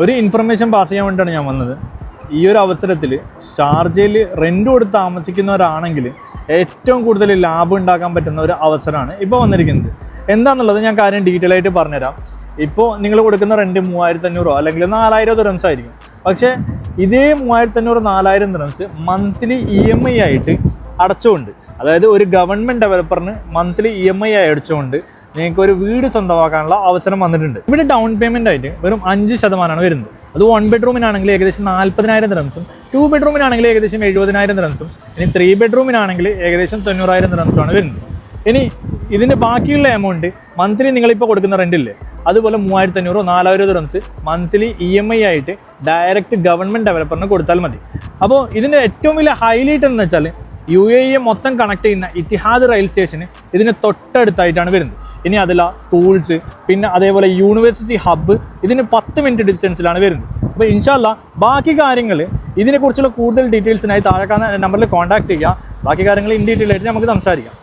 ഒരു information pass ചെയ്യാൻ വേണ്ടിയിട്ടാണ് ഞാൻ വന്നത്. ഈ ഒരു അവസരത്തിൽ ഷാർജയിൽ റെൻ്റ് കൊടുത്ത് താമസിക്കുന്നവരാണെങ്കിൽ ഏറ്റവും കൂടുതൽ ലാഭം ഉണ്ടാക്കാൻ പറ്റുന്ന ഒരു അവസരമാണ് ഇപ്പോൾ വന്നിരിക്കുന്നത്. എന്താണെന്നുള്ളത് ഞാൻ കാര്യം ഡീറ്റെയിൽ ആയിട്ട് പറഞ്ഞുതരാം. ഇപ്പോൾ നിങ്ങൾ കൊടുക്കുന്ന റെൻറ്റ് 3500 അല്ലെങ്കിൽ 4000 ദിർഹംസ് ആയിരിക്കും. പക്ഷേ ഇതേ 3500 4000 ദിർഹംസ് മന്ത്ലി EMI ആയിട്ട് അടച്ചുകൊണ്ട്, അതായത് ഒരു ഗവൺമെൻറ് ഡെവലപ്പറിന് മന്ത്ലി EMI ആയി അടച്ചുകൊണ്ട് നിങ്ങൾക്ക് ഒരു വീട് സ്വന്തമാക്കാനുള്ള അവസരം വന്നിട്ടുണ്ട്. ഇവിടെ ഡൗൺ പേയ്മെൻ്റ് ആയിട്ട് വെറും 5% വരുന്നത്. അത് 1 ബെഡ്റൂമിനാണെങ്കിൽ ഏകദേശം 40,000 ദിർഹംസും 2 ബെഡ്റൂമിനാണെങ്കിൽ ഏകദേശം 70,000 ദിർഹംസും ഇനി 3 ബെഡ്റൂമിനാണെങ്കിൽ ഏകദേശം 90,000 ദിർഹംസുമാണ് വരുന്നത്. ഇനി ഇതിൻ്റെ ബാക്കിയുള്ള എമൗണ്ട് മന്ത്ലി നിങ്ങളിപ്പോൾ കൊടുക്കുന്ന റെൻറ്റില്ലേ, അതുപോലെ 3500 4000 ദിർഹംസ് മന്ത്ലി EMI ആയിട്ട് ഡയറക്റ്റ് ഗവൺമെൻറ് ഡെവലപ്പറിന് കൊടുത്താൽ മതി. അപ്പോൾ ഇതിൻ്റെ ഏറ്റവും വലിയ ഹൈലൈറ്റ് എന്ന് വെച്ചാൽ UAE മൊത്തം കണക്ട് ചെയ്യുന്ന ഇത്തിഹാദ് റെയിൽ സ്റ്റേഷന് ഇതിന് തൊട്ടടുത്തായിട്ടാണ് വരുന്നത്. ഇനി അതില സ്കൂൾസ്, പിന്നെ അതേപോലെ യൂണിവേഴ്സിറ്റി ഹബ്ബ് ഇതിന് 10 മിനിറ്റ് ഡിസ്റ്റൻസിലാണ് വരുന്നത്. അപ്പോൾ ഇൻഷാല്ലാ ബാക്കി കാര്യങ്ങൾ ഇതിനെക്കുറിച്ചുള്ള കൂടുതൽ ഡീറ്റെയിൽസിനായി താഴെ കാണുന്ന നമ്പറിൽ കോൺടാക്ട് ചെയ്യുക. ബാക്കി കാര്യങ്ങൾ ഇൻ ഡീറ്റെയിൽ ആയിട്ട് നമുക്ക് സംസാരിക്കാം.